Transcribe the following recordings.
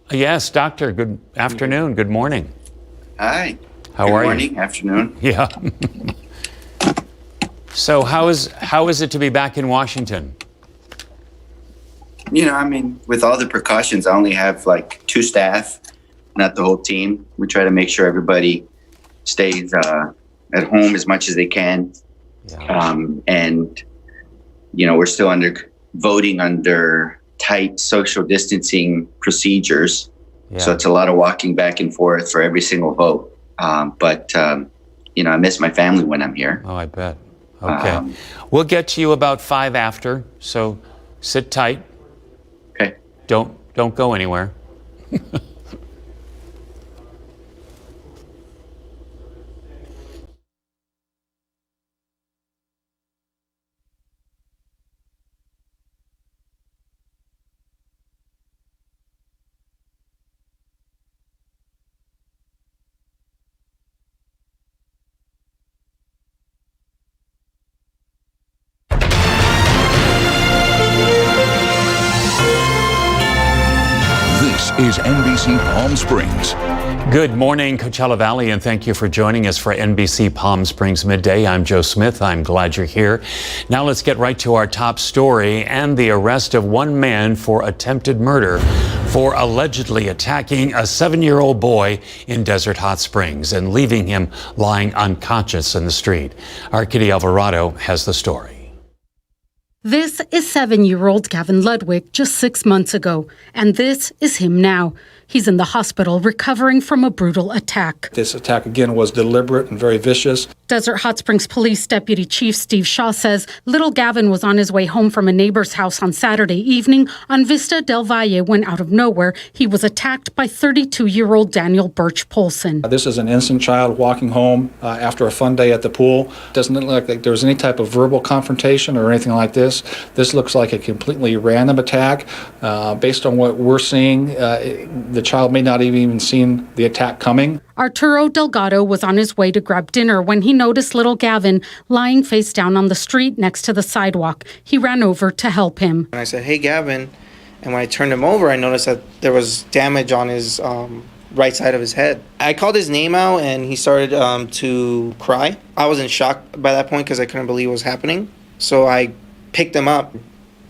Yes, doctor. Good afternoon. Good morning. Hi. How are you? Good morning, afternoon. Yeah. So how is it to be back in Washington? With all the precautions, I only have like 2 staff, not the whole team. We try to make sure everybody stays at home as much as they can. Yeah. And we're still voting under tight social distancing procedures. Yeah. So it's a lot of walking back and forth for every single vote. But I miss my family when I'm here. Oh, I bet. Okay. We'll get to you about 5 after, so sit tight. Okay. Don't go anywhere. Is NBC Palm Springs. Good morning, Coachella Valley, and thank you for joining us for NBC Palm Springs Midday. I'm Joe Smith. I'm glad you're here. Now let's get right to our top story and the arrest of one man for attempted murder for allegedly attacking a 7-year-old boy in Desert Hot Springs and leaving him lying unconscious in the street. Our Kitty Alvarado has the story. This is 7-year-old Gavin Ludwig just 6 months ago, and this is him now. He's in the hospital recovering from a brutal attack. This attack, again, was deliberate and very vicious. Desert Hot Springs Police Deputy Chief Steve Shaw says little Gavin was on his way home from a neighbor's house on Saturday evening on Vista del Valle when, out of nowhere, he was attacked by 32-year-old Daniel Birch Polson. This is an innocent child walking home after a fun day at the pool. Doesn't look like there was any type of verbal confrontation or anything like this. This looks like a completely random attack. Based on what we're seeing, the child may not have even seen the attack coming. Arturo Delgado was on his way to grab dinner when he noticed little Gavin lying face down on the street next to the sidewalk. He ran over to help him. And I said, "Hey, Gavin." And when I turned him over, I noticed that there was damage on his right side of his head. I called his name out and he started to cry. I was in shock by that point because I couldn't believe what was happening. So I picked him up,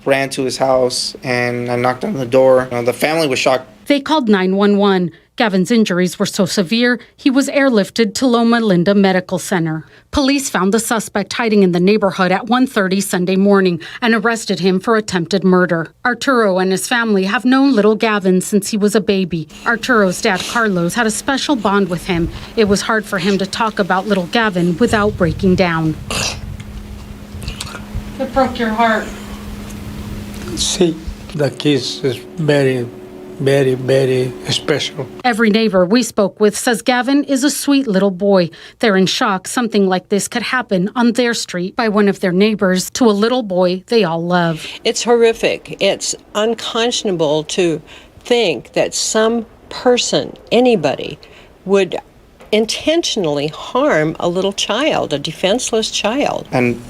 ran to his house, and I knocked on the door. The family was shocked. They called 911. Gavin's injuries were so severe, he was airlifted to Loma Linda Medical Center. Police found the suspect hiding in the neighborhood at 1:30 Sunday morning and arrested him for attempted murder. Arturo and his family have known little Gavin since he was a baby. Arturo's dad, Carlos, had a special bond with him. It was hard for him to talk about little Gavin without breaking down. It broke your heart. See, the kiss is very, very special. Every neighbor we spoke with says Gavin is a sweet little boy. They're in shock something like this could happen on their street by one of their neighbors to a little boy they all love. It's horrific. It's unconscionable to think that some person, anybody, would intentionally harm a little child, a defenseless child. And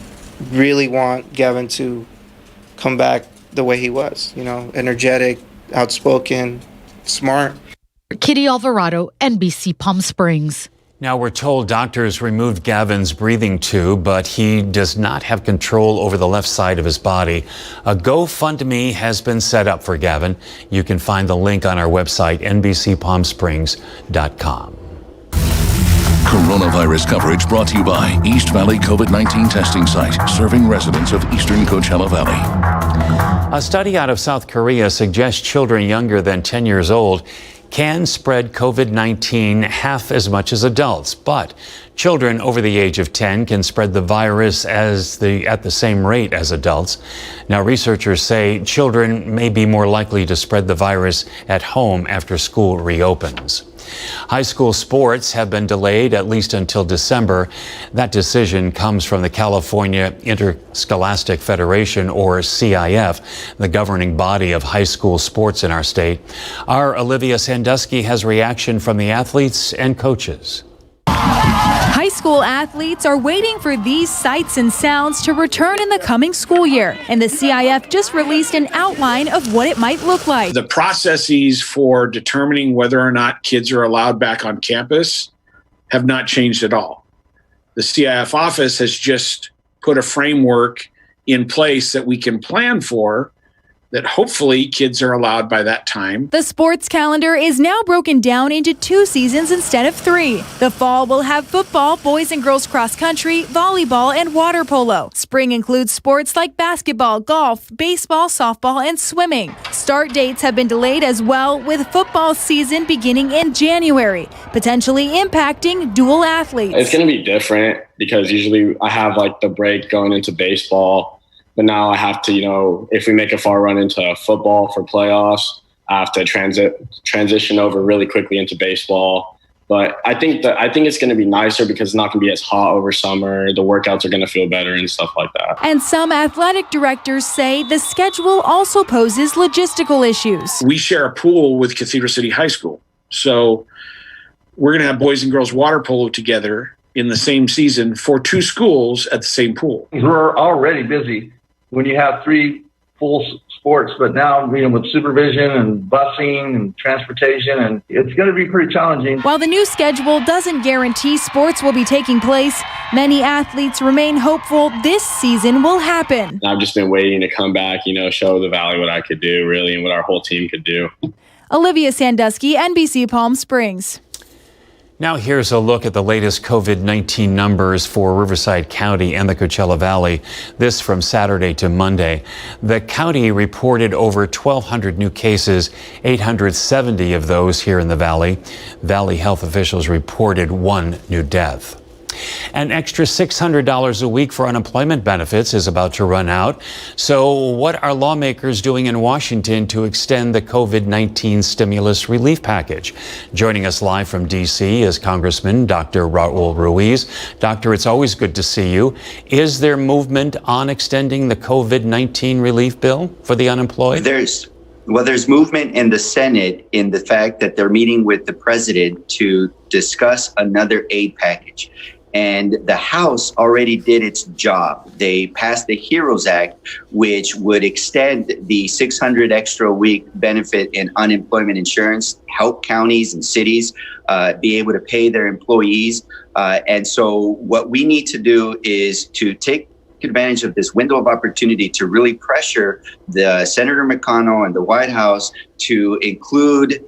really want Gavin to come back the way he was, energetic, outspoken, smart. Kitty Alvarado, NBC Palm Springs. Now, we're told doctors removed Gavin's breathing tube, but he does not have control over the left side of his body. A GoFundMe has been set up for Gavin. You can find the link on our website, nbcpalmsprings.com. Coronavirus coverage brought to you by East Valley COVID-19 testing site, serving residents of eastern Coachella Valley. A study out of South Korea suggests children younger than 10 years old can spread COVID-19 half as much as adults, but children over the age of 10 can spread the virus at the same rate as adults. Now, researchers say children may be more likely to spread the virus at home after school reopens. High school sports have been delayed at least until December. That decision comes from the California Interscholastic Federation, or CIF, the governing body of high school sports in our state. Our Olivia Sandusky has reaction from the athletes and coaches. High school athletes are waiting for these sights and sounds to return in the coming school year, and the CIF just released an outline of what it might look like. The processes for determining whether or not kids are allowed back on campus have not changed at all. The CIF office has just put a framework in place that we can plan for, that hopefully kids are allowed by that time. The sports calendar is now broken down into 2 seasons instead of 3. The fall will have football, boys and girls cross country, volleyball, and water polo. Spring includes sports like basketball, golf, baseball, softball, and swimming. Start dates have been delayed as well, with football season beginning in January, potentially impacting dual athletes. It's going to be different because usually I have like the break going into baseball. But now I have to, if we make a far run into football for playoffs, I have to transition over really quickly into baseball. But I think it's going to be nicer because it's not going to be as hot over summer. The workouts are going to feel better and stuff like that. And some athletic directors say the schedule also poses logistical issues. We share a pool with Cathedral City High School. So we're going to have boys and girls water polo together in the same season for 2 schools at the same pool. We're already busy when you have 3 full sports, but now with supervision and busing and transportation, and it's going to be pretty challenging. While the new schedule doesn't guarantee sports will be taking place, many athletes remain hopeful this season will happen. I've just been waiting to come back, show the Valley what I could do, really, and what our whole team could do. Olivia Sandusky, NBC Palm Springs. Now here's a look at the latest COVID-19 numbers for Riverside County and the Coachella Valley. This from Saturday to Monday. The county reported over 1,200 new cases, 870 of those here in the valley. Valley health officials reported 1 new death. An extra $600 a week for unemployment benefits is about to run out. So what are lawmakers doing in Washington to extend the COVID-19 stimulus relief package? Joining us live from D.C. is Congressman Dr. Raul Ruiz. Doctor, it's always good to see you. Is there movement on extending the COVID-19 relief bill for the unemployed? There's movement in the Senate in the fact that they're meeting with the president to discuss another aid package. And the House already did its job. They passed the HEROES Act, which would extend the $600 extra a week benefit in unemployment insurance, help counties and cities be able to pay their employees. And so what we need to do is to take advantage of this window of opportunity to really pressure the Senator McConnell and the White House to include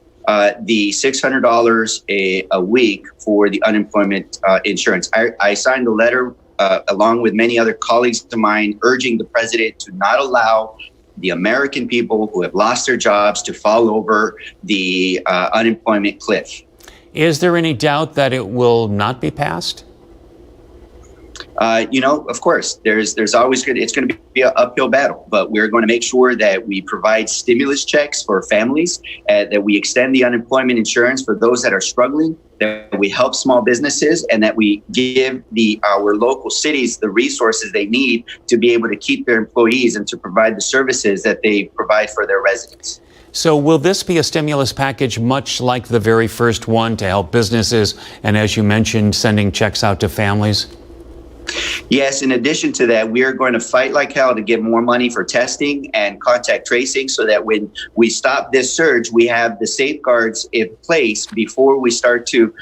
the $600 a week for the unemployment insurance. I signed a letter along with many other colleagues of mine urging the president to not allow the American people who have lost their jobs to fall over the unemployment cliff. Is there any doubt that it will not be passed? Of course, there's always it's going to be an uphill battle, but we're going to make sure that we provide stimulus checks for families, that we extend the unemployment insurance for those that are struggling, that we help small businesses, and that we give our local cities the resources they need to be able to keep their employees and to provide the services that they provide for their residents. So will this be a stimulus package much like the very first one to help businesses and, as you mentioned, sending checks out to families? Yes, in addition to that, we are going to fight like hell to get more money for testing and contact tracing so that when we stop this surge, we have the safeguards in place before we start to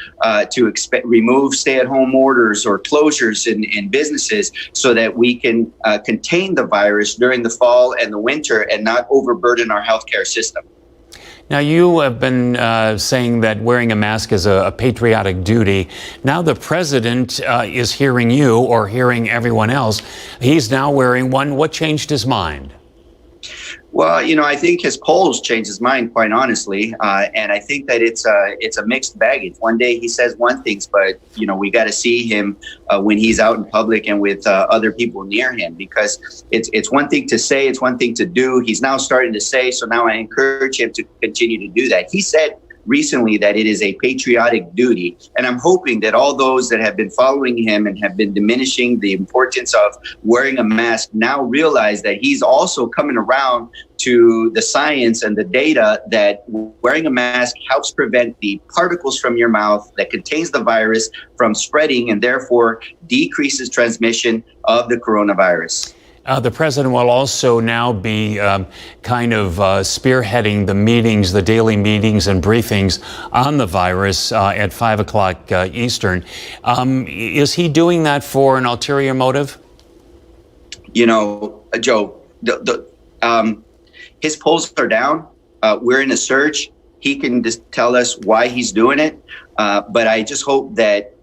remove stay-at-home orders or closures in businesses so that we can contain the virus during the fall and the winter and not overburden our healthcare system. Now, you have been saying that wearing a mask is a patriotic duty. Now the president is hearing you or hearing everyone else. He's now wearing one. What changed his mind? Well, I think his polls changed his mind, quite honestly. And I think that it's a mixed baggage. One day he says one thing, but, we got to see him when he's out in public and with other people near him, because it's one thing to say, it's one thing to do. He's now starting to say, so now I encourage him to continue to do that. He said recently that it is a patriotic duty. And I'm hoping that all those that have been following him and have been diminishing the importance of wearing a mask now realize that he's also coming around to the science and the data that wearing a mask helps prevent the particles from your mouth that contains the virus from spreading and therefore decreases transmission of the coronavirus. The president will also now be spearheading the meetings, the daily meetings and briefings on the virus at 5 o'clock Eastern. Is he doing that for an ulterior motive? You know, Joe, his polls are down. We're in a surge. He can just tell us why he's doing it. But I just hope that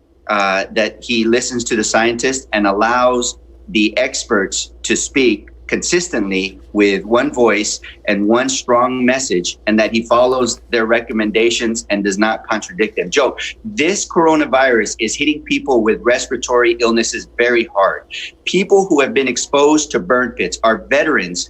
he listens to the scientists and allows the experts to speak consistently with one voice and one strong message, and that he follows their recommendations and does not contradict them. Joe, this coronavirus is hitting people with respiratory illnesses very hard. People who have been exposed to burn pits, our veterans,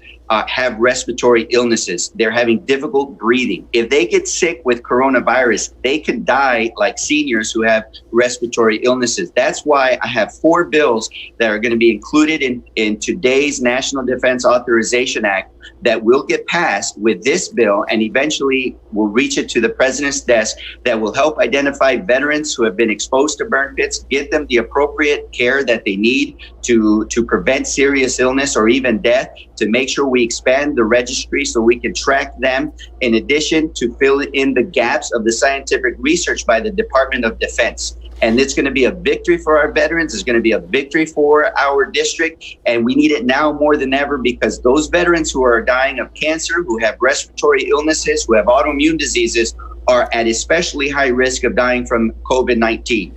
have respiratory illnesses. They're having difficult breathing. If they get sick with coronavirus, they can die like seniors who have respiratory illnesses. That's why I have 4 bills that are going to be included in today's National Defense Authorization Act that will get passed with this bill, and eventually will reach it to the president's desk, that will help identify veterans who have been exposed to burn pits, get them the appropriate care that they need to prevent serious illness or even death, to make sure we expand the registry so we can track them, in addition to fill in the gaps of the scientific research by the Department of Defense. And it's going to be a victory for our veterans. It's going to be a victory for our district. And we need it now more than ever, because those veterans who are dying of cancer, who have respiratory illnesses, who have autoimmune diseases, are at especially high risk of dying from COVID-19.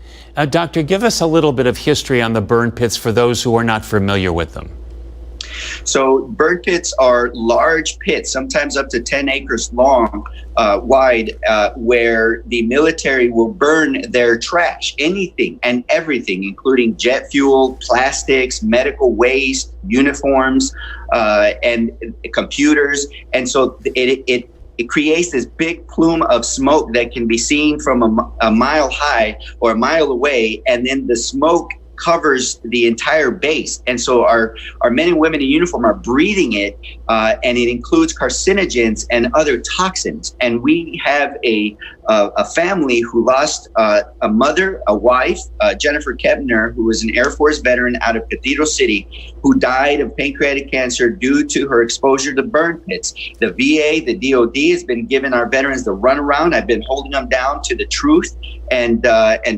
Doctor, give us a little bit of history on the burn pits for those who are not familiar with them. So burn pits are large pits, sometimes up to 10 acres long, wide, where the military will burn their trash, anything and everything, including jet fuel, plastics, medical waste, uniforms, and computers. And so it creates this big plume of smoke that can be seen from a mile high or a mile away, and then the smoke covers the entire base. And so our men and women in uniform are breathing it, and it includes carcinogens and other toxins. And we have a family who lost a mother, a wife, Jennifer Kepner, who was an Air Force veteran out of Cathedral City, who died of pancreatic cancer due to her exposure to burn pits. The VA, the DOD, has been giving our veterans the runaround. I've been holding them down to the truth and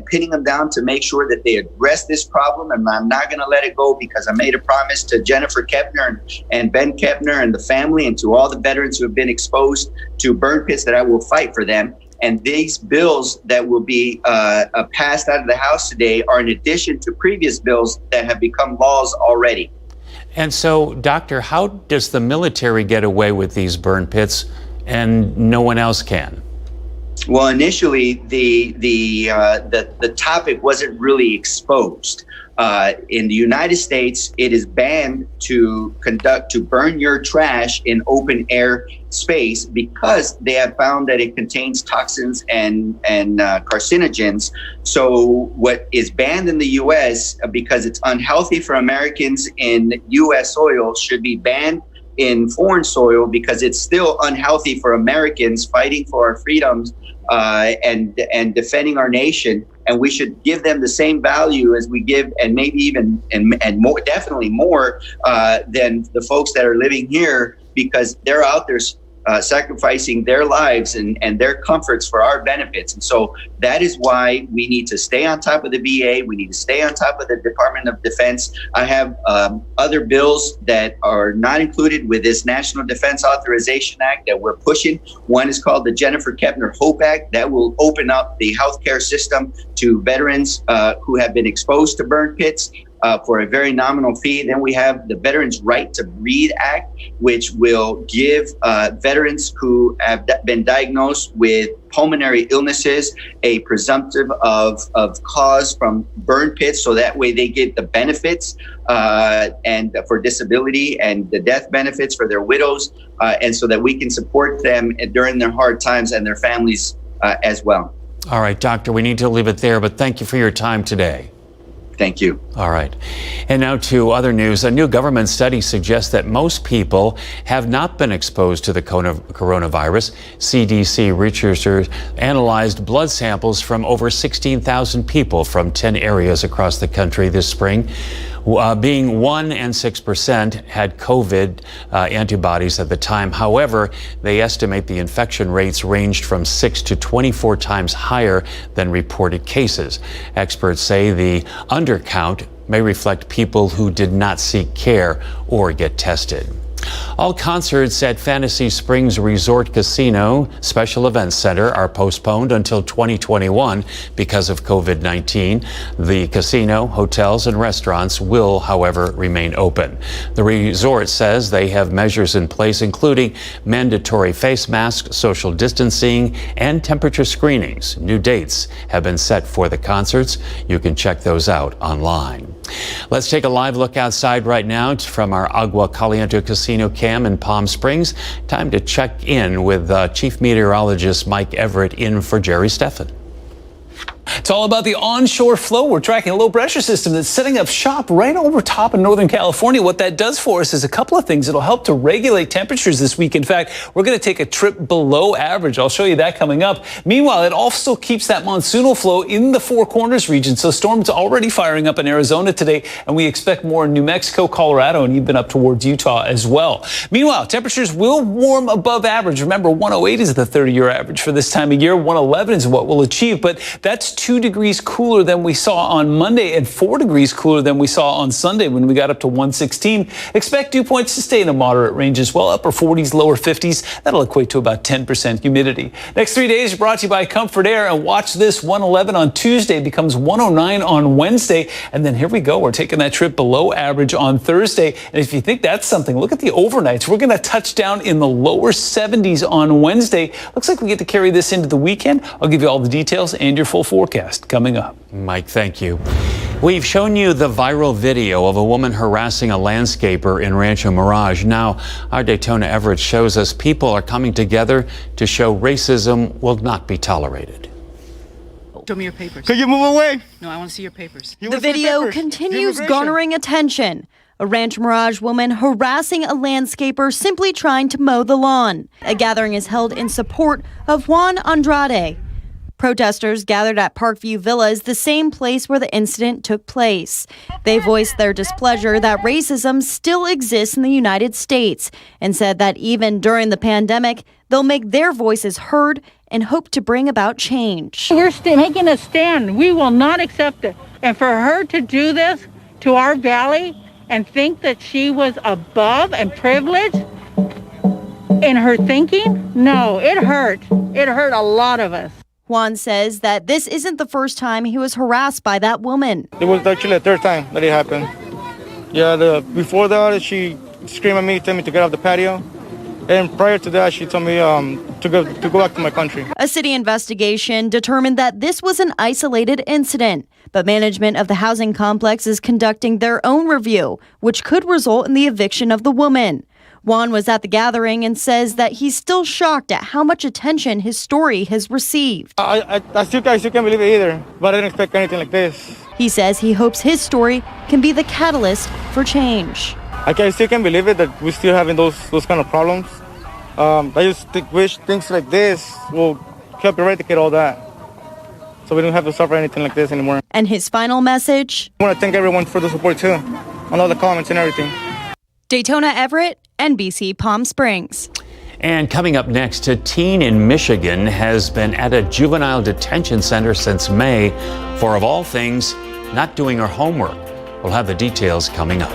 pinning them down to make sure that they address this problem. And I'm not going to let it go, because I made a promise to Jennifer Kepner and Ben Kepner and the family, and to all the veterans who have been exposed to burn pits, that I will fight for them. And these bills that will be passed out of the House today are in addition to previous bills that have become laws already. And so, Doctor, how does the military get away with these burn pits and no one else can? Well, initially, the topic wasn't really exposed. In the United States, it is banned to burn your trash in open air space, because they have found that it contains toxins and carcinogens. So what is banned in the U.S., because it's unhealthy for Americans in U.S. soil, should be banned in foreign soil, because it's still unhealthy for Americans fighting for our freedoms and defending our nation. And we should give them the same value as we give, and maybe even and more, definitely more than the folks that are living here, because they're out there sacrificing their lives and their comforts for our benefits. And so that is why we need to stay on top of the VA. We need to stay on top of the Department of Defense. I have other bills that are not included with this National Defense Authorization Act that we're pushing. One is called the Jennifer Kepner Hope Act, that will open up the healthcare system to veterans who have been exposed to burn pits for a very nominal fee. Then we have the Veterans Right to Breathe Act, which will give veterans who have been diagnosed with pulmonary illnesses a presumptive of cause from burn pits, so that way they get the benefits and for disability and the death benefits for their widows, and so that we can support them during their hard times and their families as well. All right, Doctor, we need to leave it there, but thank you for your time today. Thank you. All right. And now to other news. A new government study suggests that most people have not been exposed to the coronavirus. CDC researchers analyzed blood samples from over 16,000 people from 10 areas across the country this spring. Being 1% and 6% had COVID antibodies at the time. However, they estimate the infection rates ranged from 6 to 24 times higher than reported cases. Experts say the undercount may reflect people who did not seek care or get tested. All concerts at Fantasy Springs Resort Casino Special Events Center are postponed until 2021 because of COVID-19. The casino, hotels, and restaurants will, however, remain open. The resort says they have measures in place, including mandatory face masks, social distancing, and temperature screenings. New dates have been set for the concerts. You can check those out online. Let's take a live look outside right now from our Agua Caliente Casino cam in Palm Springs. Time to check in with Chief Meteorologist Mike Everett in for Jerry Steffen. It's all about the onshore flow. We're tracking a low pressure system that's setting up shop right over top of Northern California. What that does for us is a couple of things. It'll help to regulate temperatures this week. In fact, we're going to take a trip below average. I'll show you that coming up. Meanwhile, it also keeps that monsoonal flow in the Four Corners region. So storms already firing up in Arizona today, and we expect more in New Mexico, Colorado, and even up towards Utah as well. Meanwhile, temperatures will warm above average. Remember, 108 is the 30-year average for this time of year. 111 is what we'll achieve, but that's 2 degrees cooler than we saw on Monday and 4 degrees cooler than we saw on Sunday when we got up to 116. Expect dew points to stay in a moderate range as well, upper 40s, lower 50s. That'll equate to about 10% humidity. Next 3 days brought to you by Comfort Air, and watch this. 111 on Tuesday becomes 109 on Wednesday, and then here we go. We're taking that trip below average on Thursday, and if you think that's something, look at the overnights. We're going to touch down in the lower 70s on Wednesday. Looks like we get to carry this into the weekend. I'll give you all the details and your full forecast coming up. Mike, thank you. We've shown you the viral video of a woman harassing a landscaper in Rancho Mirage. Now, our Daytona Everett shows us people are coming together to show racism will not be tolerated. Show me your papers. Could you move away? No, I want to see your papers. You The want to see video papers? continues Immigration. garnering attention. A Rancho Mirage woman harassing a landscaper simply trying to mow the lawn. A gathering is held in support of Juan Andrade. Protesters gathered at Parkview Villas, the same place where the incident took place. They voiced their displeasure that racism still exists in the United States and said that even during the pandemic, they'll make their voices heard and hope to bring about change. We're making a stand. We will not accept it. And for her to do this to our valley and think that she was above and privileged in her thinking, no, it hurt. It hurt a lot of us. Juan says that this isn't the first time he was harassed by that woman. It was actually the third time that it happened. Yeah, before that, she screamed at me, told me to get off the patio. And prior to that, she told me to go back to my country. A city investigation determined that this was an isolated incident, but management of the housing complex is conducting their own review, which could result in the eviction of the woman. Juan was at the gathering and says that he's still shocked at how much attention his story has received. I still can't believe it either, but I didn't expect anything like this. He says he hopes his story can be the catalyst for change. I still can't believe it that we're still having those kind of problems. I just wish things like this will help eradicate all that, so we don't have to suffer anything like this anymore. And his final message? I want to thank everyone for the support too, on all the comments and everything. Daytona Everett, NBC Palm Springs. And coming up next, a teen in Michigan has been at a juvenile detention center since May for, of all things, not doing her homework. We'll have the details coming up.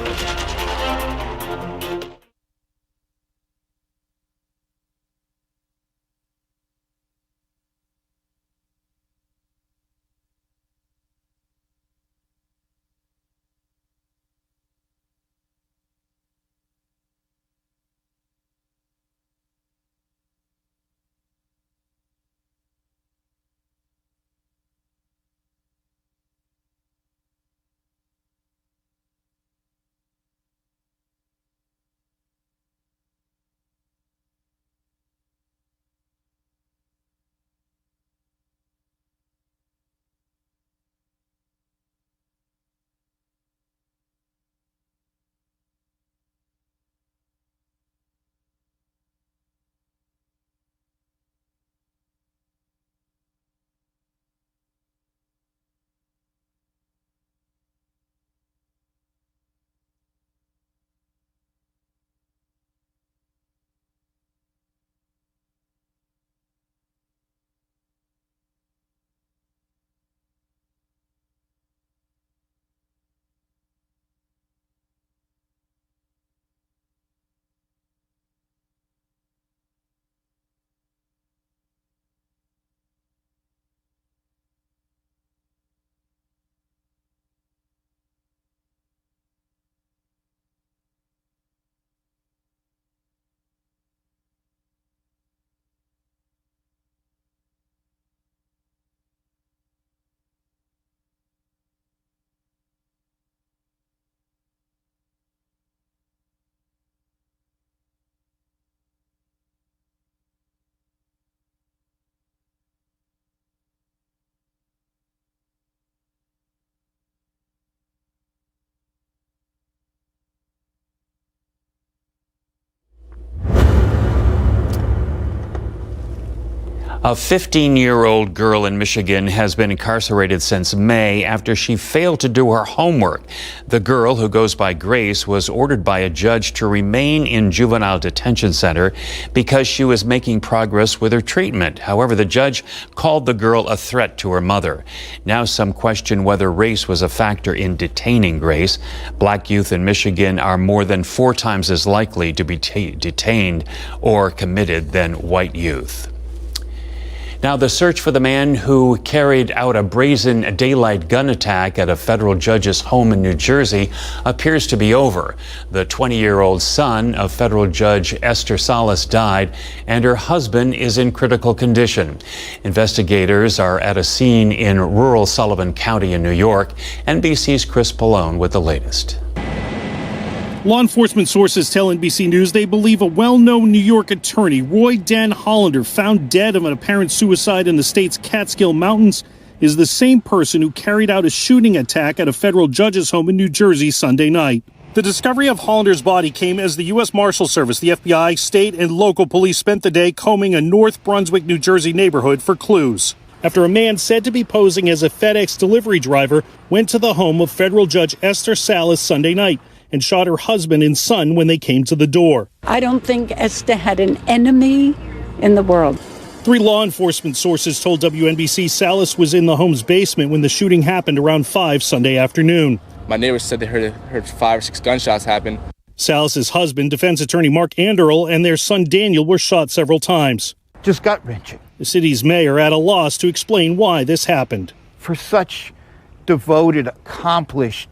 A 15-year-old girl in Michigan has been incarcerated since May after she failed to do her homework. The girl, who goes by Grace, was ordered by a judge to remain in juvenile detention center because she was making progress with her treatment. However, the judge called the girl a threat to her mother. Now some question whether race was a factor in detaining Grace. Black youth in Michigan are more than 4 times as likely to be detained or committed than white youth. Now, the search for the man who carried out a brazen daylight gun attack at a federal judge's home in New Jersey appears to be over. The 20-year-old son of federal judge Esther Salas died, and her husband is in critical condition. Investigators are at a scene in rural Sullivan County in New York. NBC's Chris Pallone with the latest. Law enforcement sources tell NBC News they believe a well-known New York attorney, Roy Dan Hollander, found dead of an apparent suicide in the state's Catskill Mountains, is the same person who carried out a shooting attack at a federal judge's home in New Jersey Sunday night. The discovery of Hollander's body came as the U.S. Marshal Service, the FBI, state, and local police spent the day combing a North Brunswick, New Jersey neighborhood for clues, after a man said to be posing as a FedEx delivery driver went to the home of federal judge Esther Salas Sunday night and shot her husband and son when they came to the door. I don't think Esther had an enemy in the world. 3 law enforcement sources told WNBC Salas was in the home's basement when the shooting happened around 5 Sunday afternoon. My neighbors said they heard 5 or 6 gunshots happen. Salas's husband, defense attorney Mark Anderl, and their son Daniel were shot several times. Just gut-wrenching. The city's mayor at a loss to explain why this happened. For such devoted, accomplished,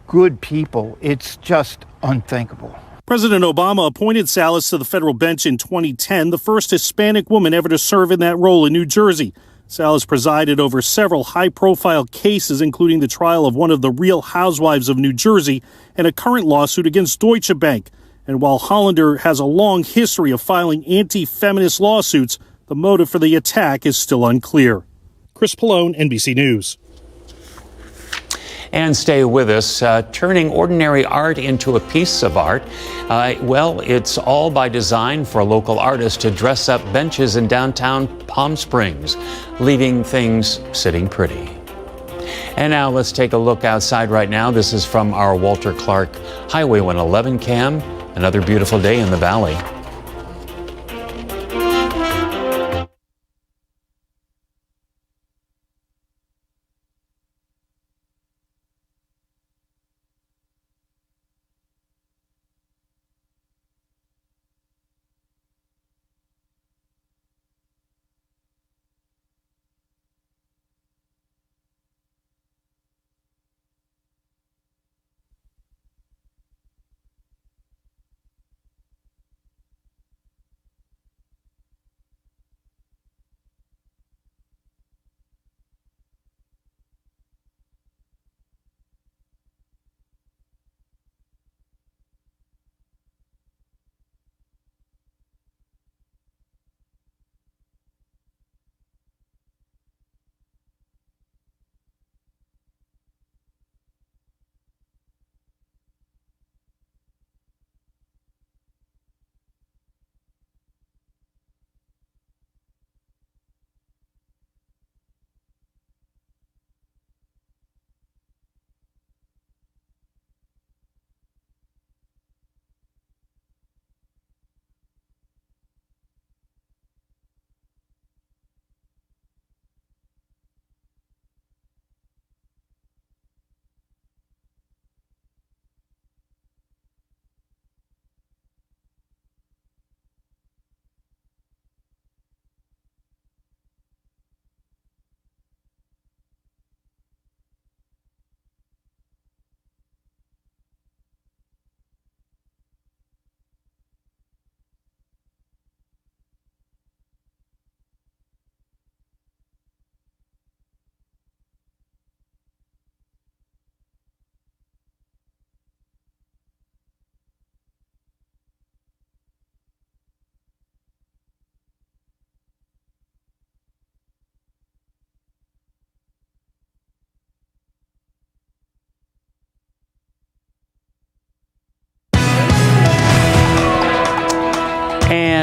good people, it's just unthinkable. President Obama appointed Salas to the federal bench in 2010, the first Hispanic woman ever to serve in that role in New Jersey. Salas presided over several high-profile cases, including the trial of one of the Real Housewives of New Jersey and a current lawsuit against Deutsche Bank. And while Hollander has a long history of filing anti-feminist lawsuits, the motive for the attack is still unclear. Chris Pallone, NBC News. And stay with us. Turning ordinary art into a piece of art. Well, it's all by design for a local artist to dress up benches in downtown Palm Springs, leaving things sitting pretty. And now let's take a look outside right now. This is from our Walter Clark Highway 111 cam. Another beautiful day in the valley.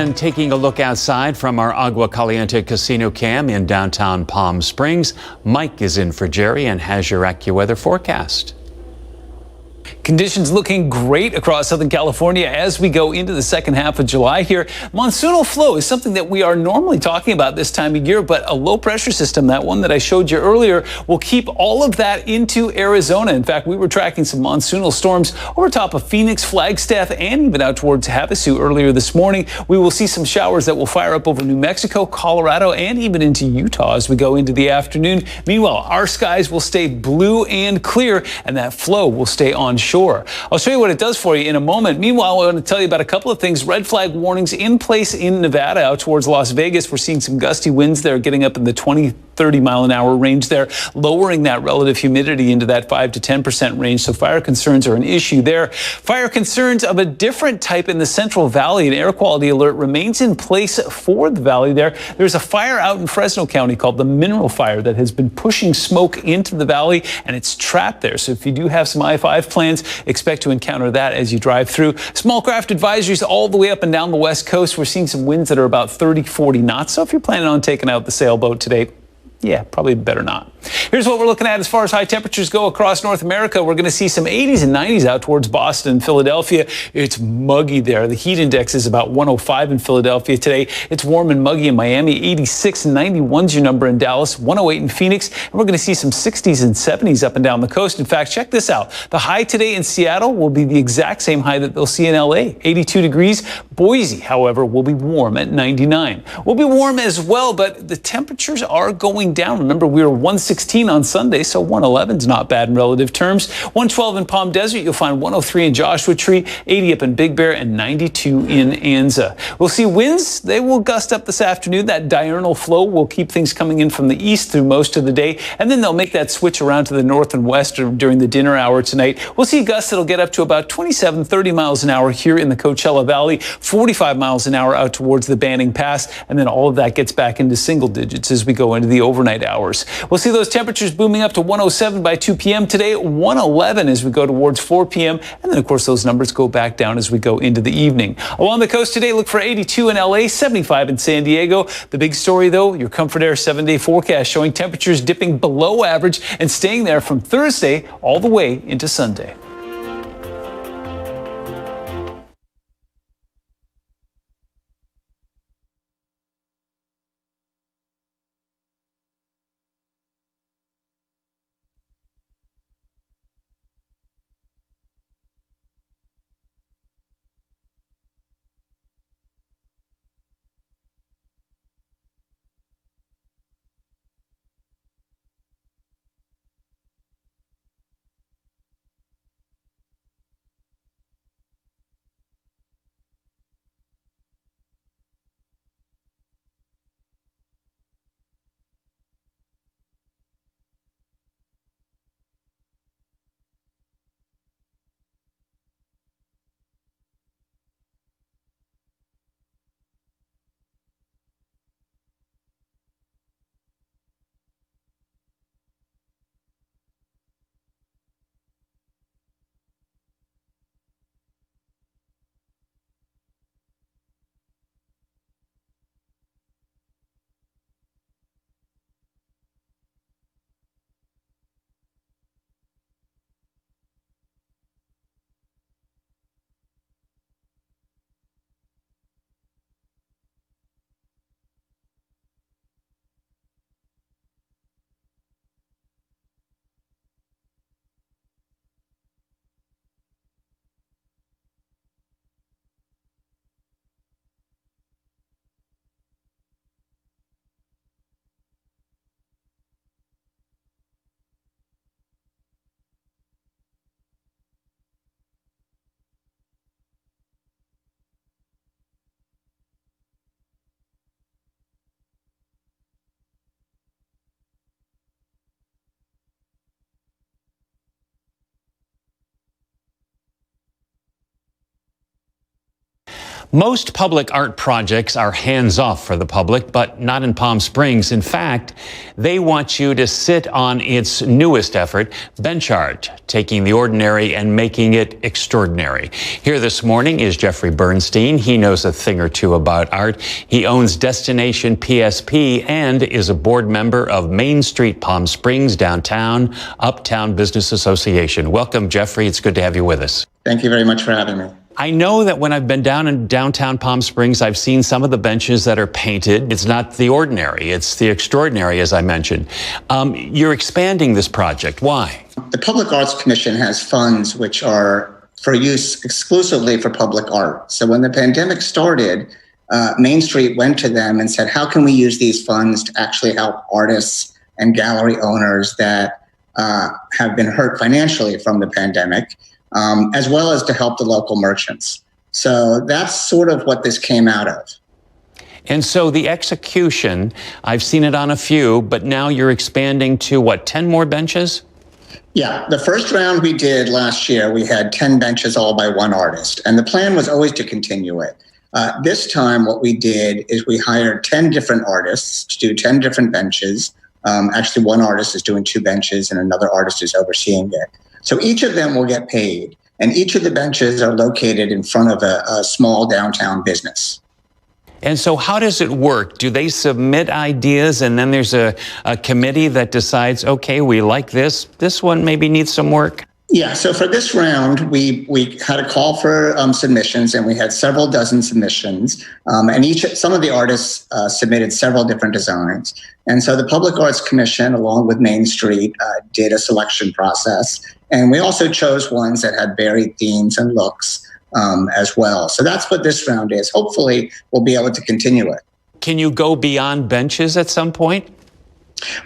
And taking a look outside from our Agua Caliente casino cam in downtown Palm Springs, Mike is in for Jerry and has your AccuWeather forecast. Conditions looking great across Southern California as we go into the second half of July here. Monsoonal flow is something that we are normally talking about this time of year, but a low pressure system, that one that I showed you earlier, will keep all of that into Arizona. In fact, we were tracking some monsoonal storms over top of Phoenix, Flagstaff, and even out towards Havasu earlier this morning. We will see some showers that will fire up over New Mexico, Colorado, and even into Utah as we go into the afternoon. Meanwhile, our skies will stay blue and clear, and that flow will stay onshore. I'll show you what it does for you in a moment. Meanwhile, I want to tell you about a couple of things. Red flag warnings in place in Nevada out towards Las Vegas. We're seeing some gusty winds there getting up in the 20-30 mile an hour range there, lowering that relative humidity into that 5 to 10% range. So fire concerns are an issue there. Fire concerns of a different type in the Central Valley. An air quality alert remains in place for the valley there. There's a fire out in Fresno County called the Mineral Fire that has been pushing smoke into the valley, and it's trapped there. So if you do have some I-5 plans, expect to encounter that as you drive through. Small craft advisories all the way up and down the West Coast. We're seeing some winds that are about 30, 40 knots. So if you're planning on taking out the sailboat today, yeah, probably better not. Here's what we're looking at as far as high temperatures go across North America. We're going to see some 80s and 90s out towards Boston and Philadelphia. It's muggy there. The heat index is about 105 in Philadelphia today. It's warm and muggy in Miami. 86 and 91's your number in Dallas. 108 in Phoenix. And we're going to see some 60s and 70s up and down the coast. In fact, check this out. The high today in Seattle will be the exact same high that they'll see in LA, 82 degrees. Boise, however, will be warm at 99. We'll be warm as well, but the temperatures are going down. Remember, we were 116 on Sunday, so 111 is not bad in relative terms. 112 in Palm Desert. You'll find 103 in Joshua Tree, 80 up in Big Bear, and 92 in Anza. We'll see winds. They will gust up this afternoon. That diurnal flow will keep things coming in from the east through most of the day, and then they'll make that switch around to the north and west during the dinner hour tonight. We'll see gusts that'll get up to about 27, 30 miles an hour here in the Coachella Valley, 45 miles an hour out towards the Banning Pass, and then all of that gets back into single digits as we go into the overnight hours. We'll see those temperatures booming up to 107 by 2 p.m. today, 111 as we go towards 4 p.m., and then, of course, those numbers go back down as we go into the evening. Along the coast today, look for 82 in L.A., 75 in San Diego. The big story, though, your Comfort Air 7-day forecast showing temperatures dipping below average and staying there from Thursday all the way into Sunday. Most public art projects are hands-off for the public, but not in Palm Springs. In fact, they want you to sit on its newest effort, bench art, taking the ordinary and making it extraordinary. Here this morning is Jeffrey Bernstein. He knows a thing or two about art. He owns Destination PSP and is a board member of Main Street Palm Springs Downtown Uptown Business Association. Welcome, Jeffrey. It's good to have you with us. Thank you very much for having me. I know that when I've been down in downtown Palm Springs, I've seen some of the benches that are painted. It's not the ordinary, it's the extraordinary, as I mentioned. You're expanding this project. Why? The Public Arts Commission has funds which are for use exclusively for public art. So when the pandemic started, Main Street went to them and said, how can we use these funds to actually help artists and gallery owners that have been hurt financially from the pandemic? As well as to help the local merchants. So that's sort of what this came out of. And so the execution, I've seen it on a few, but now you're expanding to what, 10 more benches? Yeah, the first round we did last year, we had 10 benches all by one artist. And the plan was always to continue it. This time what we did is we hired 10 different artists to do 10 different benches. Actually, one artist is doing 2 benches and another artist is overseeing it. So each of them will get paid, and each of the benches are located in front of a small downtown business. And so how does it work? Do they submit ideas and then there's a committee that decides, okay, we like this one maybe needs some work? Yeah, so for this round, we had a call for submissions, and we had several dozen submissions, and some of the artists submitted several different designs. And so the Public Arts Commission, along with Main Street, did a selection process, and we also chose ones that had varied themes and looks as well. So that's what this round is. Hopefully, we'll be able to continue it. Can you go beyond benches at some point?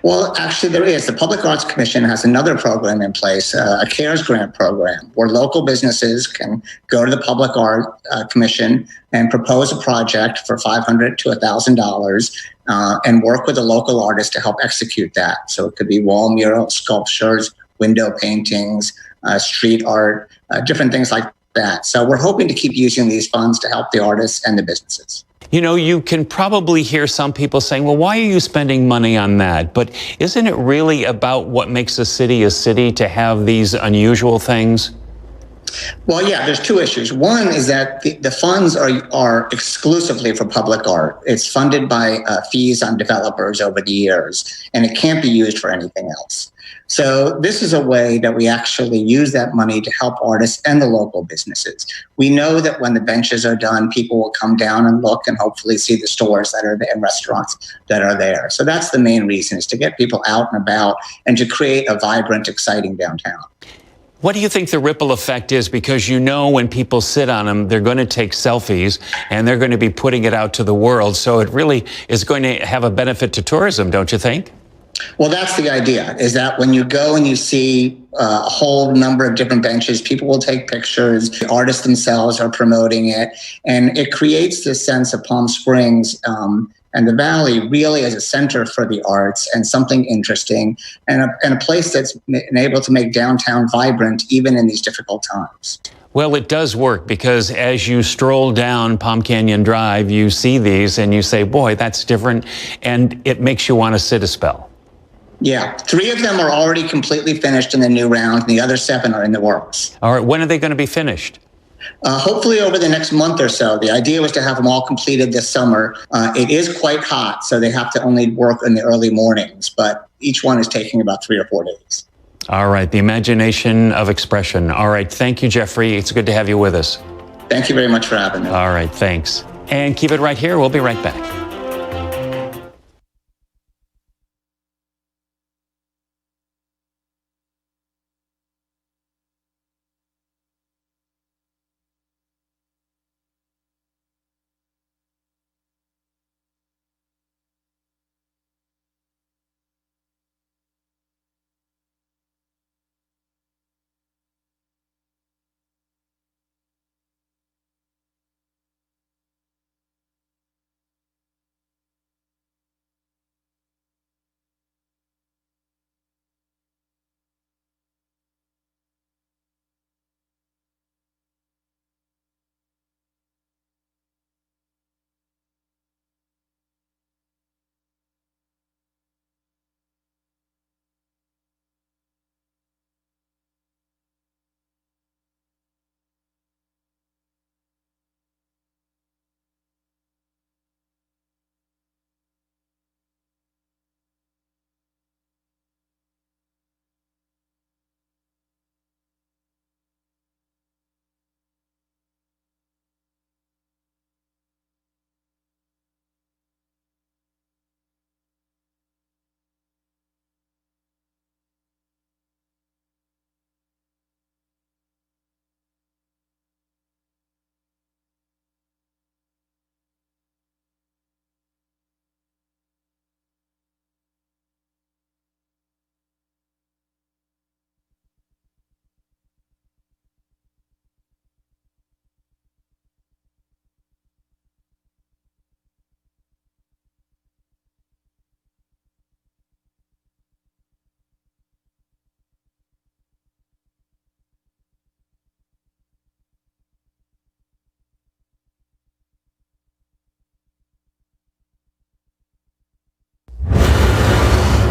Well, actually, there is. The Public Arts Commission has another program in place, a CARES grant program, where local businesses can go to the Public Art Commission and propose a project for $500 to $1,000 and work with a local artist to help execute that. So it could be wall murals, sculptures, window paintings, street art, different things like that. So we're hoping to keep using these funds to help the artists and the businesses. You know, you can probably hear some people saying, well, why are you spending money on that? But isn't it really about what makes a city to have these unusual things? Well, yeah, there's 2 issues. One is that the funds are exclusively for public art. It's funded by fees on developers over the years, and it can't be used for anything else. So this is a way that we actually use that money to help artists and the local businesses. We know that when the benches are done, people will come down and look and hopefully see the stores that are there and restaurants that are there. So that's the main reason, is to get people out and about and to create a vibrant, exciting downtown. What do you think the ripple effect is? Because you know when people sit on them, they're going to take selfies and they're going to be putting it out to the world. So it really is going to have a benefit to tourism, don't you think? Well, that's the idea, is that when you go and you see a whole number of different benches, people will take pictures, the artists themselves are promoting it, and it creates this sense of Palm Springs and the Valley really as a center for the arts and something interesting and a place that's been able to make downtown vibrant even in these difficult times. Well, it does work, because as you stroll down Palm Canyon Drive, you see these and you say, boy, that's different, and it makes you want to sit a spell. Yeah, 3 of them are already completely finished in the new round, and the other 7 are in the works. All right, when are they going to be finished? Hopefully over the next month or so. The idea was to have them all completed this summer. It is quite hot, so they have to only work in the early mornings, but each one is taking about 3 or 4 days. All right, the imagination of expression. All right, thank you, Jeffrey. It's good to have you with us. Thank you very much for having me. All right, thanks. And keep it right here. We'll be right back.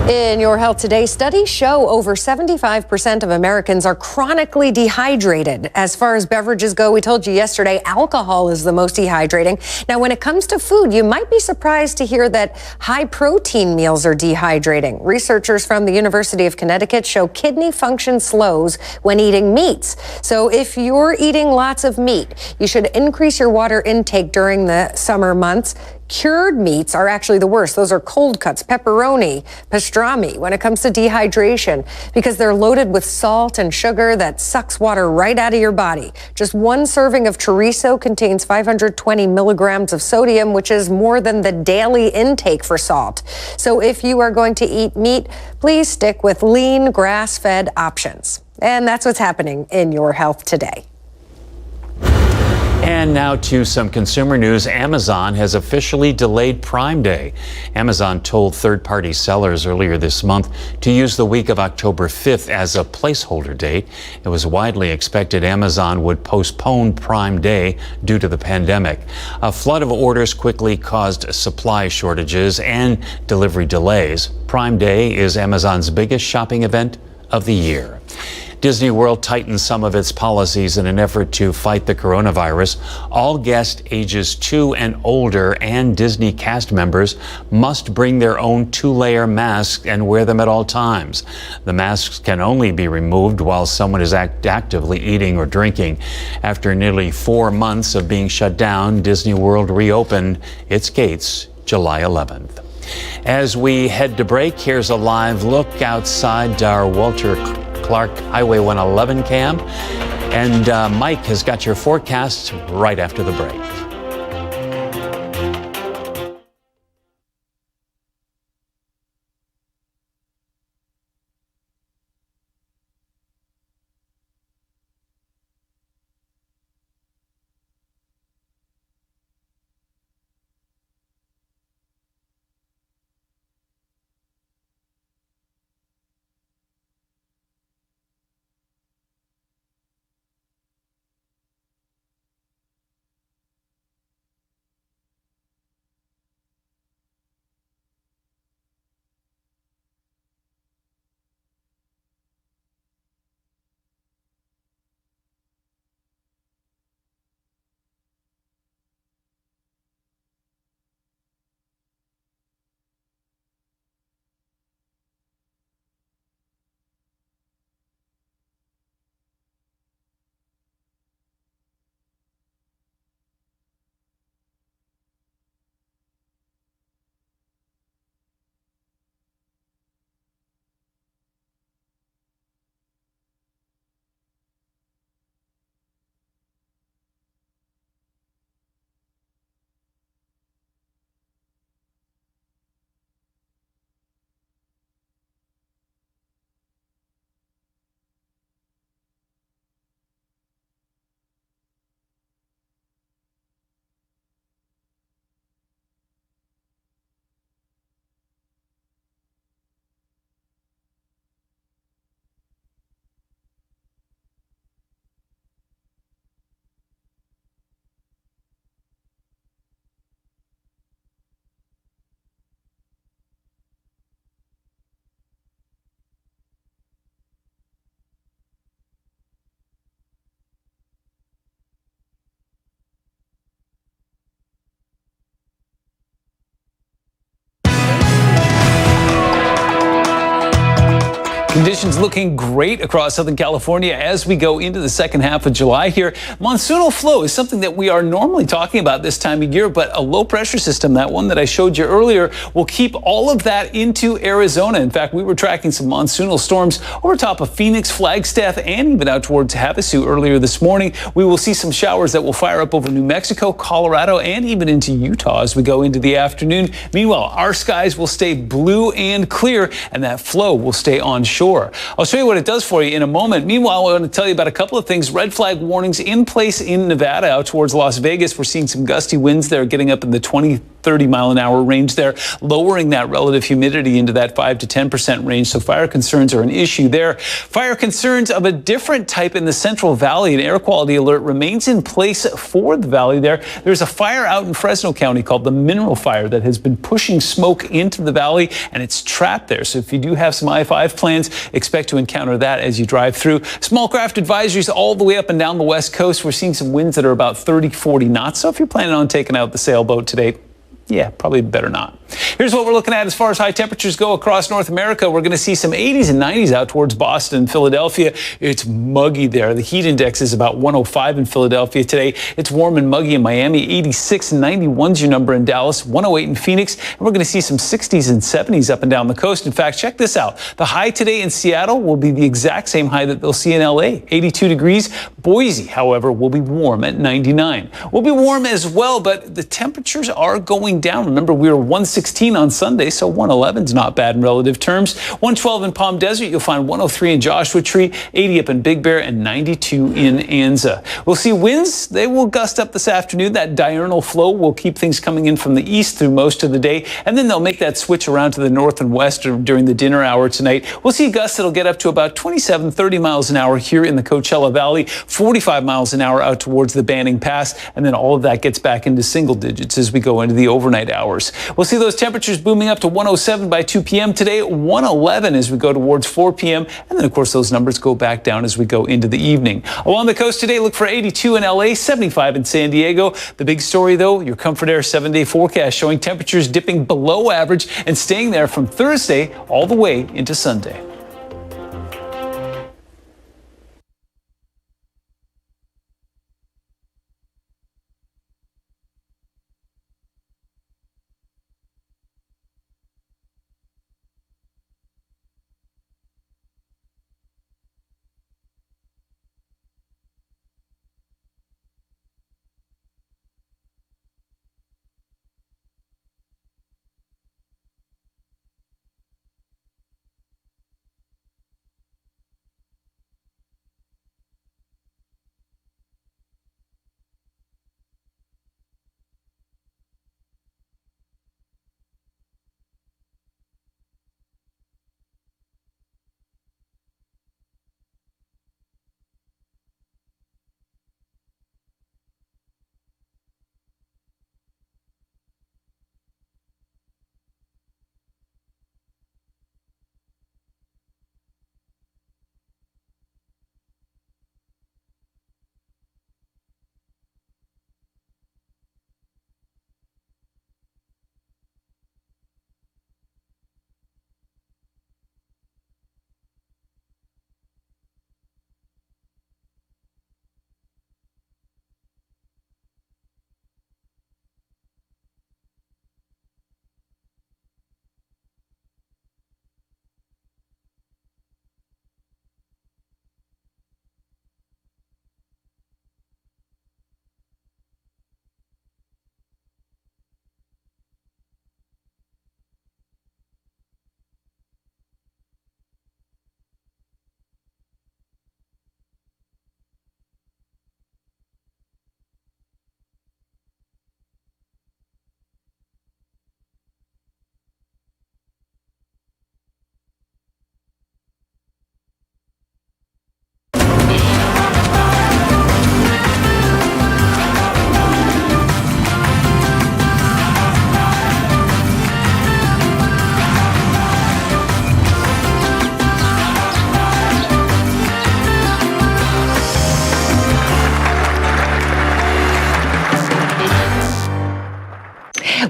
In Your Health Today, studies show over 75% of Americans are chronically dehydrated. As far as beverages go, we told you yesterday, alcohol is the most dehydrating. Now, when it comes to food, you might be surprised to hear that high-protein meals are dehydrating. Researchers from the University of Connecticut show kidney function slows when eating meats. So if you're eating lots of meat, you should increase your water intake during the summer months. Cured meats are actually the worst. Those are cold cuts, pepperoni, pastrami when it comes to dehydration, because they're loaded with salt and sugar that sucks water right out of your body. Just one serving of chorizo contains 520 milligrams of sodium, which is more than the daily intake for salt. So if you are going to eat meat, please stick with lean, grass-fed options. And that's what's happening in Your Health Today. And now to some consumer news. Amazon has officially delayed Prime Day. Amazon told third-party sellers earlier this month to use the week of October 5th as a placeholder date. It was widely expected Amazon would postpone Prime Day due to the pandemic. A flood of orders quickly caused supply shortages and delivery delays. Prime Day is Amazon's biggest shopping event of the year. Disney World tightened some of its policies in an effort to fight the coronavirus. All guests ages 2 and older and Disney cast members must bring their own 2-layer masks and wear them at all times. The masks can only be removed while someone is actively eating or drinking. After nearly 4 months of being shut down, Disney World reopened its gates July 11th. As we head to break, here's a live look outside our Walter Clark Highway 111 cam. And Mike has got your forecast right after the break. Conditions looking great across Southern California as we go into the second half of July here. Monsoonal flow is something that we are normally talking about this time of year, but a low pressure system, that one that I showed you earlier, will keep all of that into Arizona. In fact, we were tracking some monsoonal storms over top of Phoenix, Flagstaff, and even out towards Havasu earlier this morning. We will see some showers that will fire up over New Mexico, Colorado, and even into Utah as we go into the afternoon. Meanwhile, our skies will stay blue and clear, and that flow will stay onshore. I'll show you what it does for you in a moment. Meanwhile, I want to tell you about a couple of things. Red flag warnings in place in Nevada out towards Las Vegas. We're seeing some gusty winds there getting up in the 20, 30 30-mile-an-hour range there, lowering that relative humidity into that 5 to 10% range. So fire concerns are an issue there. Fire concerns of a different type in the Central Valley. An air quality alert remains in place for the valley there. There's a fire out in Fresno County called the Mineral Fire that has been pushing smoke into the valley, and it's trapped there. So if you do have some I-5 plans, expect to encounter that as you drive through. Small craft advisories all the way up and down the west coast. We're seeing some winds that are about 30, 40 knots. So if you're planning on taking out the sailboat today, yeah, probably better not. Here's what we're looking at as far as high temperatures go across North America. We're going to see some 80s and 90s out towards Boston and Philadelphia. It's muggy there. The heat index is about 105 in Philadelphia today. It's warm and muggy in Miami. 86 and 91's your number in Dallas. 108 in Phoenix. And we're going to see some 60s and 70s up and down the coast. In fact, check this out. The high today in Seattle will be the exact same high that they'll see in LA, 82 degrees. Boise, however, will be warm at 99. We'll be warm as well, but the temperatures are going down. Remember, we were 116 on Sunday, so 111 is not bad in relative terms. 112 in Palm Desert. You'll find 103 in Joshua Tree, 80 up in Big Bear, and 92 in Anza. We'll see winds. They will gust up this afternoon. That diurnal flow will keep things coming in from the east through most of the day, and then they'll make that switch around to the north and west during the dinner hour tonight. We'll see gusts that'll get up to about 27, 30 miles an hour here in the Coachella Valley, 45 miles an hour out towards the Banning Pass, and then all of that gets back into single digits as we go into the overnight hours. We'll see those temperatures booming up to 107 by 2 p.m. today, 111 as we go towards 4 p.m. And then, of course, those numbers go back down as we go into the evening. Along the coast today, look for 82 in LA, 75 in San Diego. The big story, though, your Comfort Air 7-day forecast showing temperatures dipping below average and staying there from Thursday all the way into Sunday.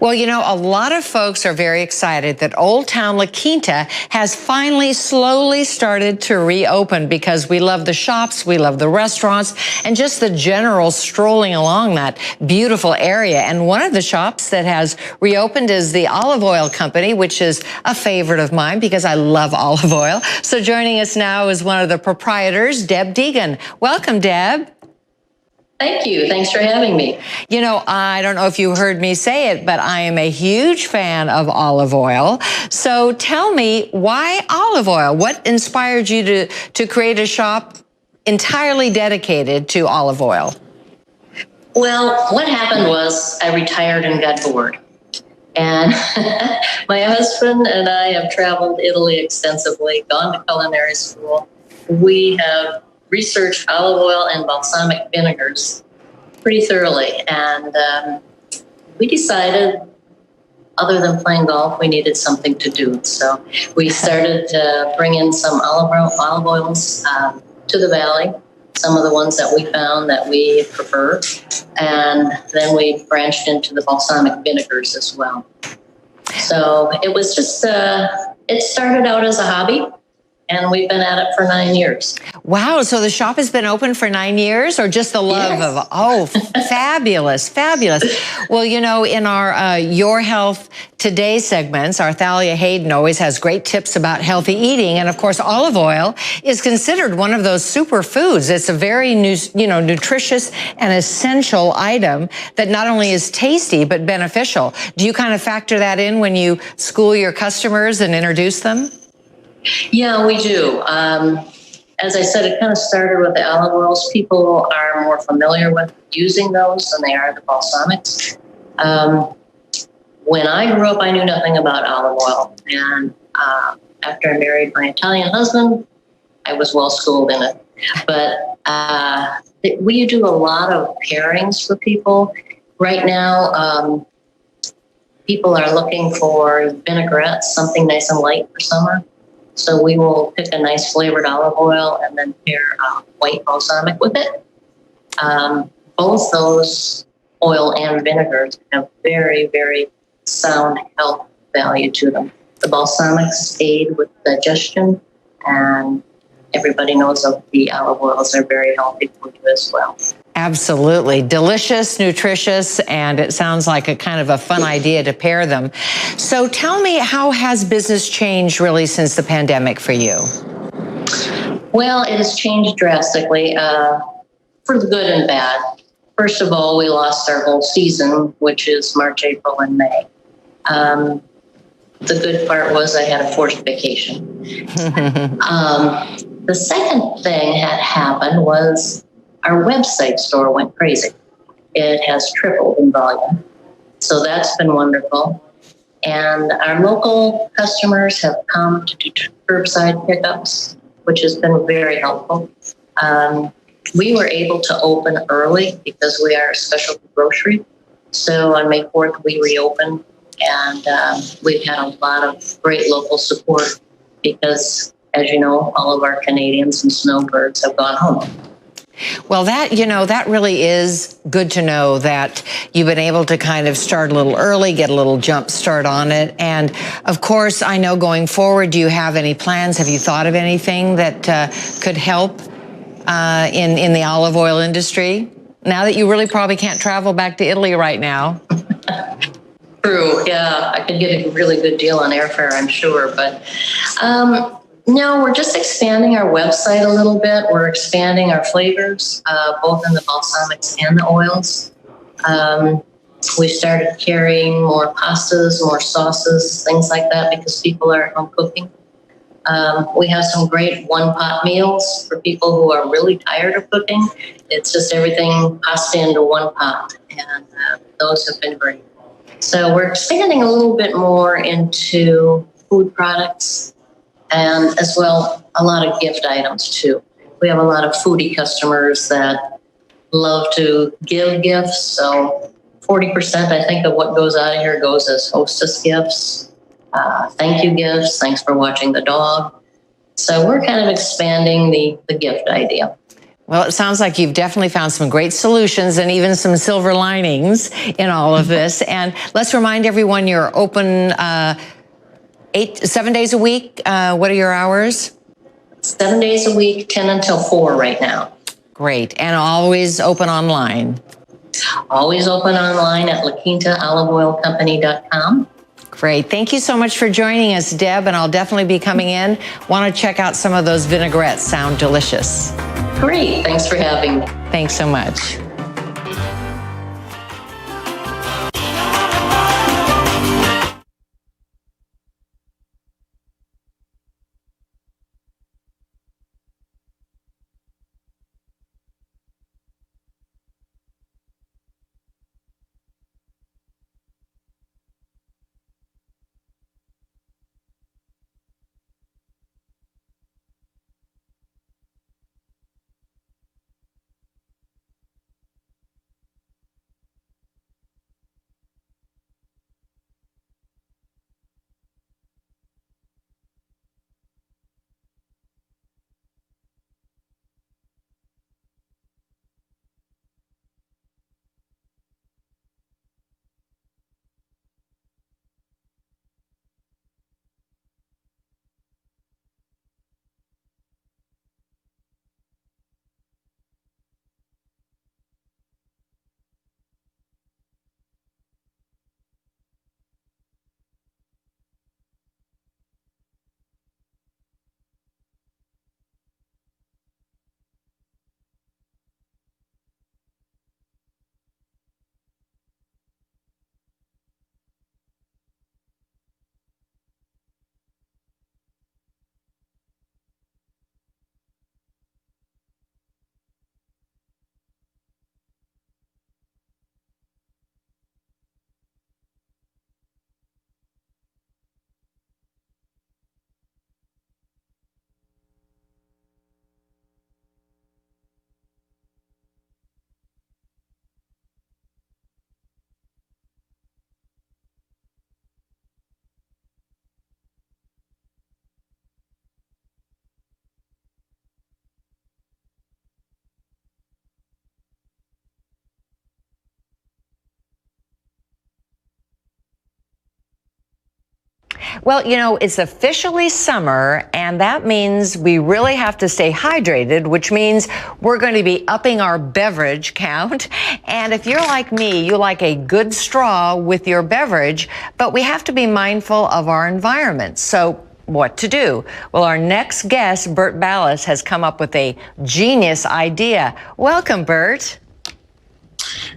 Well, you know, a lot of folks are very excited that Old Town La Quinta has finally slowly started to reopen because we love the shops, we love the restaurants, and just the general strolling along that beautiful area. And one of the shops that has reopened is the Olive Oil Company, which is a favorite of mine because I love olive oil. So joining us now is one of the proprietors, Deb Deegan. Welcome, Deb. Thank you. Thanks for having me. You know, I don't know if you heard me say it, but I am a huge fan of olive oil. So tell me, why olive oil? What inspired you to create a shop entirely dedicated to olive oil? Well, what happened was I retired and got bored. And my husband and I have traveled Italy extensively, gone to culinary school. We have researched olive oil and balsamic vinegars pretty thoroughly. And we decided, other than playing golf, we needed something to do. So we started to bring in some olive oils to the valley, some of the ones that we found that we prefer. And then we branched into the balsamic vinegars as well. So it was just, it started out as a hobby, and we've been at it for 9 years. Wow, so the shop has been open for 9 years, or just the love Yes. of, oh, fabulous, fabulous. Well, you know, in our Your Health Today segments, our Thalia Hayden always has great tips about healthy eating. And of course, olive oil is considered one of those superfoods. It's a very, nutritious and essential item that not only is tasty, but beneficial. Do you kind of factor that in when you school your customers and introduce them? Yeah, we do. As I said, it kind of started with the olive oils. People are more familiar with using those than they are the balsamics. When I grew up, I knew nothing about olive oil. And after I married my Italian husband, I was well schooled in it. But we do a lot of pairings for people. Right now, people are looking for vinaigrettes, something nice and light for summer. So we will pick a nice flavored olive oil and then pair white balsamic with it. Both those oil and vinegars have very, very sound health value to them. The balsamics aid with digestion, and everybody knows that the olive oils are very healthy for you as well. Absolutely. Delicious, nutritious, and it sounds like a kind of a fun idea to pair them. So tell me, how has business changed really since the pandemic for you? Well, it has changed drastically for the good and bad. First of all, we lost our whole season, which is March, April, and May. The good part was I had a forced vacation. The second thing that happened was our website store went crazy. It has tripled in volume. So that's been wonderful. And our local customers have come to do curbside pickups, which has been very helpful. We were able to open early because we are a specialty grocery. So on May 4th, we reopened, and we've had a lot of great local support because, as you know, all of our Canadians and snowbirds have gone home. Well, that really is good to know that you've been able to kind of start a little early, get a little jump start on it. And of course, I know going forward, do you have any plans? Have you thought of anything that could help in the olive oil industry? Now that you really probably can't travel back to Italy right now. True, yeah, I could get a really good deal on airfare, I'm sure. But no, we're just expanding our website a little bit. We're expanding our flavors, both in the balsamics and the oils. We started carrying more pastas, more sauces, things like that, because people are home cooking. We have some great one-pot meals for people who are really tired of cooking. It's just everything pasta into one pot, and those have been great. So we're expanding a little bit more into food products, and as well, a lot of gift items too. We have a lot of foodie customers that love to give gifts. So 40%, I think, of what goes out of here goes as hostess gifts, thank you gifts, thanks for watching the dog. So we're kind of expanding the gift idea. Well, it sounds like you've definitely found some great solutions and even some silver linings in all of this. And let's remind everyone you're open 7 days a week. What are your hours? 7 days a week, 10 until 4 right now. Great. And always open online. Always open online at laquintaoliveoilcompany.com. Great. Thank you so much for joining us, Deb, and I'll definitely be coming in. Want to check out some of those vinaigrettes. Sound delicious. Great. Thanks for having me. Thanks so much. Well, you know, it's officially summer, and that means we really have to stay hydrated, which means we're going to be upping our beverage count. And if you're like me, you like a good straw with your beverage, but we have to be mindful of our environment. So what to do? Well, our next guest, Bert Ballas, has come up with a genius idea. Welcome, Bert.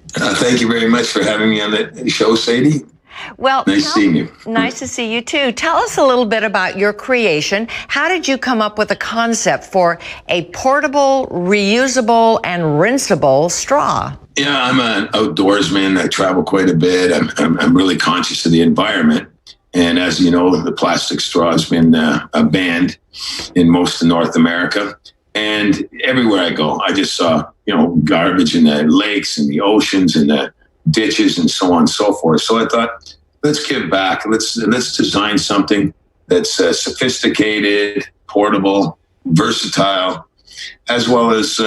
Thank you very much for having me on the show, Sadie. Well, nice seeing you. Nice to see you too. Tell us a little bit about your creation. How did you come up with a concept for a portable, reusable, and rinseable straw? Yeah, I'm an outdoorsman. I travel quite a bit. I'm really conscious of the environment. And as you know, the plastic straw has been banned in most of North America. And everywhere I go, I just saw, garbage in the lakes and the oceans and the ditches and so on and so forth. So I thought, let's give back. Let's design something that's sophisticated, portable, versatile, as well as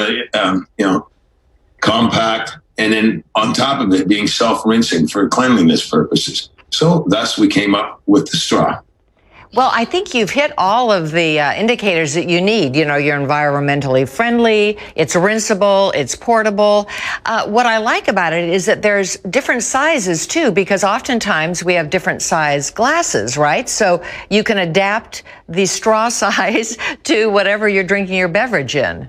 compact, and then on top of it being self-rinsing for cleanliness purposes. So thus we came up with the straw. Well, I think you've hit all of the indicators that you need. You're environmentally friendly, it's rinsable, it's portable. What I like about it is that there's different sizes too, because oftentimes we have different size glasses, right? So you can adapt the straw size to whatever you're drinking your beverage in.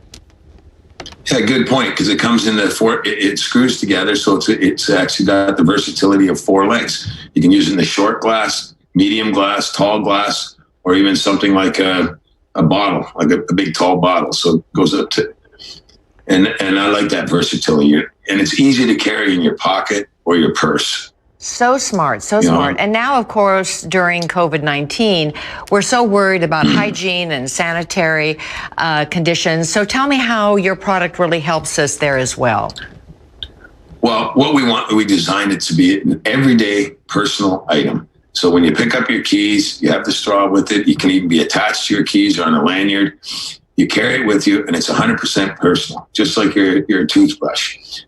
Yeah, good point, because it comes in it screws together, so it's actually got the versatility of 4 lengths. You can use it in the short glass, medium glass, tall glass, or even something like a bottle, like a big tall bottle. So it goes up to, and I like that versatility. And it's easy to carry in your pocket or your purse. So smart, so smart. And now, of course, during COVID-19, we're so worried about hygiene and sanitary conditions. So tell me how your product really helps us there as well. Well, what we designed it to be an everyday personal item. So when you pick up your keys, you have the straw with it. You can even be attached to your keys or on a lanyard. You carry it with you, and it's 100% personal, just like your toothbrush.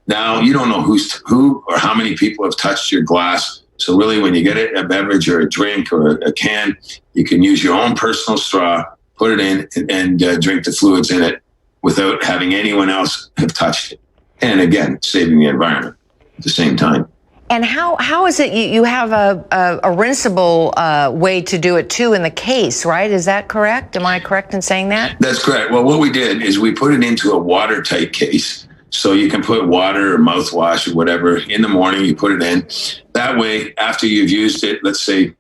Now, you don't know who or how many people have touched your glass. So really, when you get a beverage or a drink or a can, you can use your own personal straw, put it in, and drink the fluids in it without having anyone else have touched it. And again, saving the environment at the same time. And how is it you have a rinsable way to do it too in the case, right? Is that correct? Am I correct in saying that? That's correct. Well, what we did is we put it into a watertight case. So you can put water or mouthwash or whatever in the morning, you put it in. That way, after you've used it, let's say,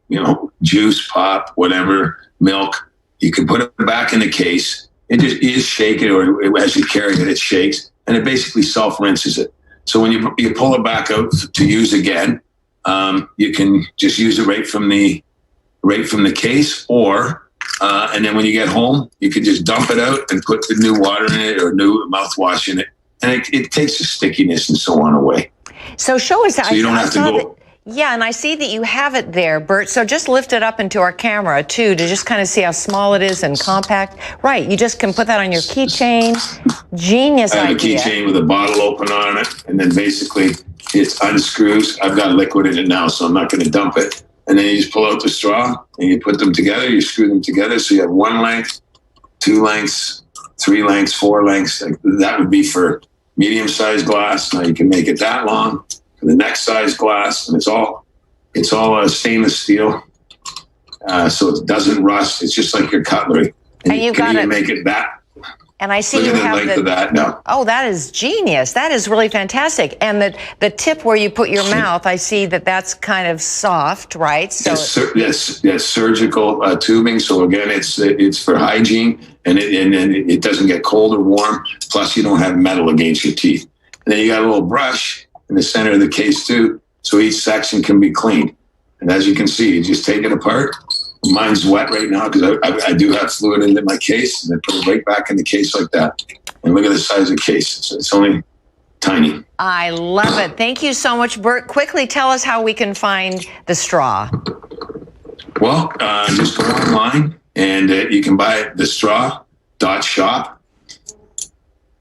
juice, pop, whatever, milk, you can put it back in the case. You just shake it, or as you carry it, it shakes, and it basically self-rinses it. So when you pull it back out to use again, you can just use it right from the case, or and then when you get home, you can just dump it out and put the new water in it or new mouthwash in it, and it takes the stickiness and so on away. So show us. So you don't have to go. Yeah, and I see that you have it there, Bert. So just lift it up into our camera, too, to just kind of see how small it is and compact. Right, you just can put that on your keychain. Genius idea. I have a keychain with a bottle opener on it, and then basically it unscrews. I've got liquid in it now, so I'm not going to dump it. And then you just pull out the straw, and you put them together, you screw them together, so you have 1 length, 2 lengths, 3 lengths, 4 lengths. That would be for medium-sized glass. Now you can make it that long. The next size glass, and it's all stainless steel, so it doesn't rust. It's just like your cutlery, and you can even make it that. And I see Look you at the have length of that now. Oh, that is genius. That is really fantastic. And the tip where you put your mouth, I see that's kind of soft, right? So yes, surgical tubing. So again, it's for hygiene, and it doesn't get cold or warm. Plus, you don't have metal against your teeth. And then you got a little brush in the center of the case too, so each section can be cleaned. And as you can see, you just take it apart. Mine's wet right now because I do have fluid in my case, and I put it right back in the case like that. And look at the size of the case. It's only tiny. I love it. Thank you so much, Bert. Quickly tell us how we can find the straw. Well, just go online, and you can buy thestraw.shop.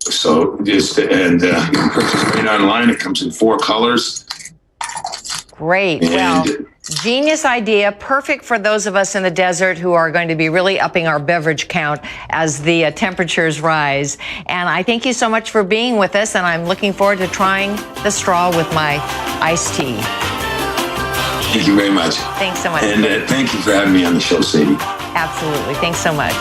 So you can purchase right online. It comes in 4 colors. Great. And Genius idea, perfect for those of us in the desert who are going to be really upping our beverage count as the temperatures rise. And I thank you so much for being with us, and I'm looking forward to trying the straw with my iced tea. Thank you very much. Thanks so much. And thank you for having me on the show, Sadie. Absolutely. Thanks so much.